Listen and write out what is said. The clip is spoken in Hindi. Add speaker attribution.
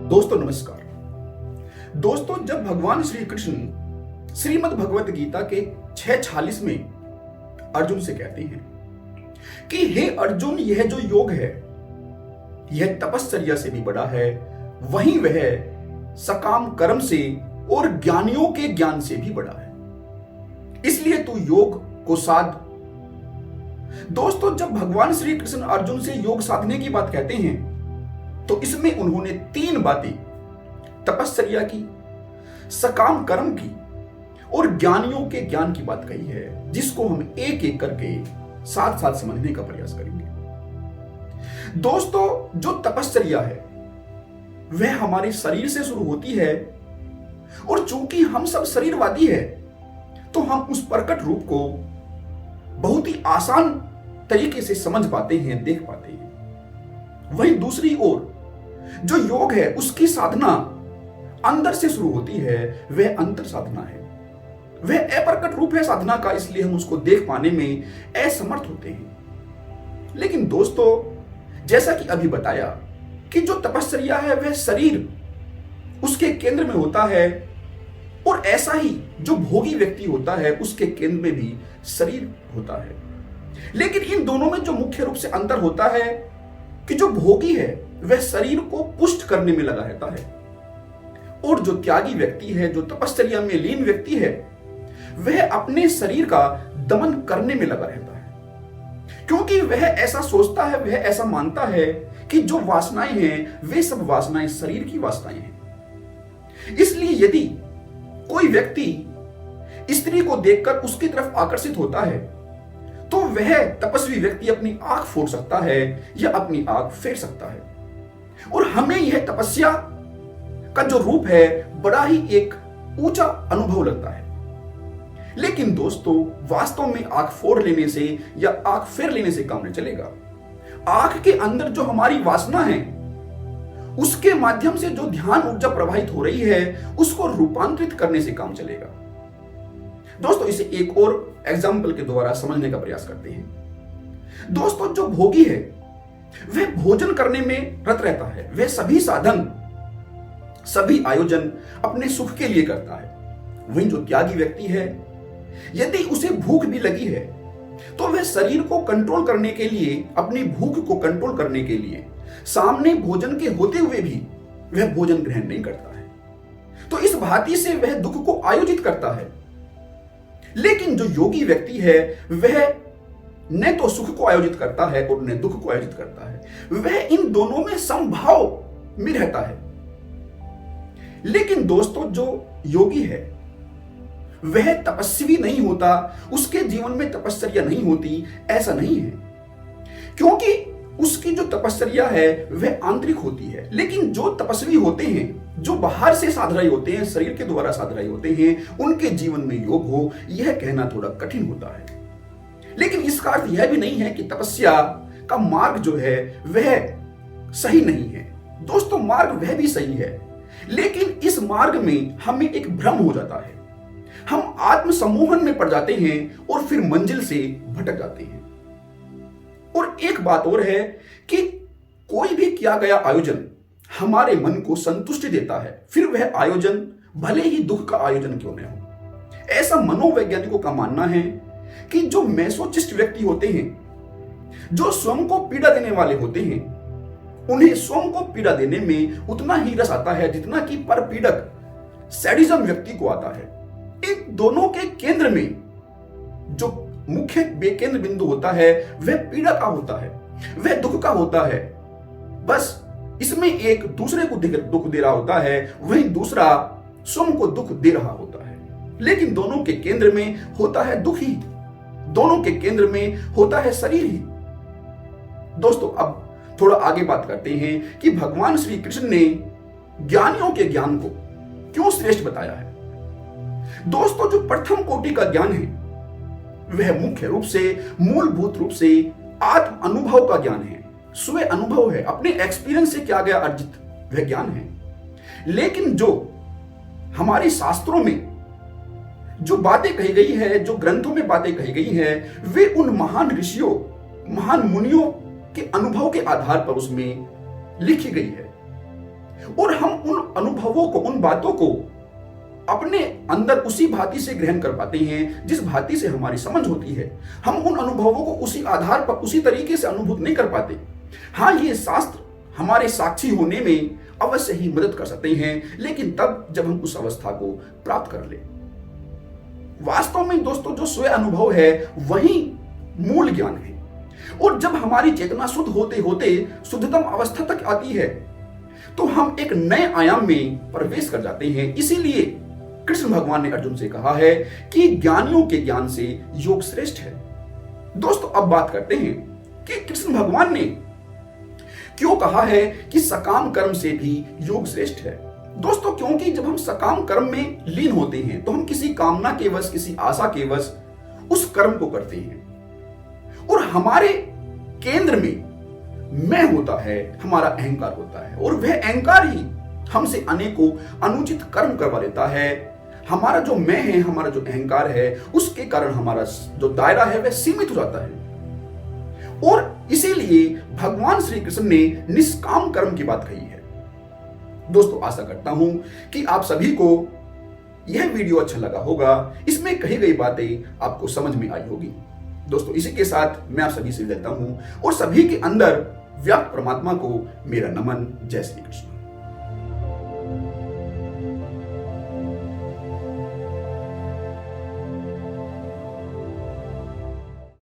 Speaker 1: दोस्तों नमस्कार। दोस्तों, जब भगवान श्री कृष्ण श्रीमद् भगवत गीता के 6:46 में अर्जुन से कहते हैं कि हे अर्जुन, यह जो योग है यह तपश्चर्या से भी बड़ा है, वहीं वह सकाम कर्म से और ज्ञानियों के ज्ञान से भी बड़ा है, इसलिए तू योग को साध। दोस्तों, जब भगवान श्री कृष्ण अर्जुन से योग साधने की बात कहते हैं तो इसमें उन्होंने 3 बातें तपश्चर्या की, सकाम कर्म की और ज्ञानियों के ज्ञान की बात कही है, जिसको हम एक एक करके साथ साथ समझने का प्रयास करेंगे। दोस्तों, जो तपश्चर्या है वह हमारे शरीर से शुरू होती है और चूंकि हम सब शरीरवादी है तो हम उस प्रकट रूप को बहुत ही आसान तरीके से समझ पाते हैं, देख पाते हैं। वहीं दूसरी ओर जो योग है उसकी साधना अंदर से शुरू होती है, वह अंतर साधना है, वह अप्रकट रूप है साधना का, इसलिए हम उसको देख पाने में असमर्थ होते हैं। लेकिन दोस्तों, जैसा कि अभी बताया कि जो तपश्चर्या है वह शरीर उसके केंद्र में होता है और ऐसा ही जो भोगी व्यक्ति होता है उसके केंद्र में भी शरीर होता है। लेकिन इन दोनों में जो मुख्य रूप से अंतर होता है कि जो भोगी है वह शरीर को पुष्ट करने में लगा रहता है और जो त्यागी व्यक्ति है, जो तपश्चर्या में लीन व्यक्ति है, वह अपने शरीर का दमन करने में लगा रहता है, क्योंकि वह ऐसा सोचता है, वह ऐसा मानता है कि जो वासनाएं हैं वे सब वासनाएं शरीर की वासनाएं हैं। इसलिए यदि कोई व्यक्ति स्त्री को देखकर उसकी तरफ आकर्षित होता है तो वह तपस्वी व्यक्ति अपनी आंख फोड़ सकता है या अपनी आंख फेर सकता है, और हमें यह तपस्या का जो रूप है बड़ा ही एक ऊंचा अनुभव लगता है। लेकिन दोस्तों, वास्तव में आंख फोड़ लेने से या आंख फेर लेने से काम नहीं चलेगा। आंख के अंदर जो हमारी वासना है उसके माध्यम से जो ध्यान ऊर्जा प्रवाहित हो रही है उसको रूपांतरित करने से काम चलेगा। दोस्तों, इसे एक और एग्जाम्पल के द्वारा समझने का प्रयास करते हैं। दोस्तों, जो भोगी है वह भोजन करने में रत रहता है, वह सभी साधन, सभी आयोजन अपने सुख के लिए करता है। वहीं जो त्यागी व्यक्ति है, यदि उसे भूख भी लगी है तो वह शरीर को कंट्रोल करने के लिए, अपनी भूख को कंट्रोल करने के लिए सामने भोजन के होते हुए भी वह भोजन ग्रहण नहीं करता है। तो इस भांति से वह दुख को आयोजित करता है। लेकिन जो योगी व्यक्ति है वह न तो सुख को आयोजित करता है और न दुख को आयोजित करता है, वह इन दोनों में समभाव में रहता है। लेकिन दोस्तों, जो योगी है वह तपस्वी नहीं होता, उसके जीवन में तपश्चर्या नहीं होती, ऐसा नहीं है, क्योंकि उसकी जो तपश्चर्या है वह आंतरिक होती है। लेकिन जो तपस्वी होते हैं, जो बाहर से साध रहे होते हैं, शरीर के द्वारा साध रहे होते हैं, उनके जीवन में योग हो, यह कहना थोड़ा कठिन होता है। लेकिन इसका अर्थ यह भी नहीं है कि तपस्या का मार्ग जो है वह सही नहीं है। दोस्तों, मार्ग वह भी सही है, लेकिन इस मार्ग में हमें एक भ्रम हो जाता है, हम आत्म सम्मोहन में पड़ जाते हैं और फिर मंजिल से भटक जाते हैं। और एक बात और है कि कोई भी किया गया आयोजन हमारे मन को संतुष्टि देता है, फिर वह आयोजन भले ही दुख का आयोजन क्यों न हो। ऐसा मनोवैज्ञानिकों का मानना है कि जो मैसोचिस्ट व्यक्ति होते हैं, जो स्वयं को पीड़ा देने वाले होते हैं, उन्हें स्वयं को पीड़ा देने में उतना ही रस आता है जितना कि परपीड़क सैडिज्म व्यक्ति को आता है। इन दोनों के केंद्र में जो मुख्य केंद्र बिंदु होता है वह पीड़ा का होता है, वह दुख का होता है। बस इसमें एक दूसरे को दुख दे रहा होता है, वहीं दूसरा स्वयं को दुख दे रहा होता है। लेकिन दोनों के केंद्र में होता है दुख ही, दोनों के केंद्र में होता है शरीर ही। दोस्तों, अब थोड़ा आगे बात करते हैं कि भगवान श्री कृष्ण ने ज्ञानियों के ज्ञान को क्यों श्रेष्ठ बताया है। दोस्तों, जो प्रथम कोटि का ज्ञान है वह मुख्य रूप से, मूलभूत रूप से आत्म अनुभव का ज्ञान है, स्व अनुभव है, अपने एक्सपीरियंस से क्या गया अर्जित वह ज्ञान है। लेकिन जो हमारे शास्त्रों में जो बातें कही गई है, जो ग्रंथों में बातें कही गई है, वे उन महान ऋषियों, महान मुनियों के अनुभव के आधार पर उसमें लिखी गई है। और हम उन अनुभवों को, उन बातों को अपने अंदर उसी भांति से ग्रहण कर पाते हैं जिस भांति से हमारी समझ होती है। हम उन अनुभवों को उसी आधार पर, उसी तरीके से अनुभूत नहीं कर पाते। हाँ, ये शास्त्र हमारे साक्षी होने में अवश्य ही मदद कर सकते हैं, लेकिन तब जब हम उस अवस्था को प्राप्त कर ले। वास्तव में दोस्तों, जो स्वयं अनुभव है वही मूल ज्ञान है। और जब हमारी चेतना शुद्ध होते होते शुद्धतम अवस्था तक आती है तो हम एक नए आयाम में प्रवेश कर जाते हैं। इसीलिए कृष्ण भगवान ने अर्जुन से कहा है कि ज्ञानियों के ज्ञान से योग श्रेष्ठ है। दोस्तों, अब बात करते हैं कि कृष्ण भगवान ने क्यों कहा है कि सकाम कर्म से भी योग श्रेष्ठ है। दोस्तों, क्योंकि जब हम सकाम कर्म में लीन होते हैं तो हम किसी कामना के वश, किसी आशा के वश उस कर्म को करते हैं और हमारे केंद्र में मैं होता है, हमारा अहंकार होता है और वह अहंकार ही हमसे अनेकों अनुचित कर्म करवा लेता है। हमारा जो मैं है, हमारा जो अहंकार है, उसके कारण हमारा जो दायरा है वह सीमित हो जाता है। और इसीलिए भगवान श्री कृष्ण ने निष्काम कर्म की बात कही है। दोस्तों, आशा करता हूं कि आप सभी को यह वीडियो अच्छा लगा होगा। इसमें कही गई बातें आपको समझ में आई होगी। दोस्तों, इसी के साथ मैं आप सभी से लेता हूं और सभी के अंदर व्याप्त परमात्मा को मेरा नमन। जय श्री कृष्ण।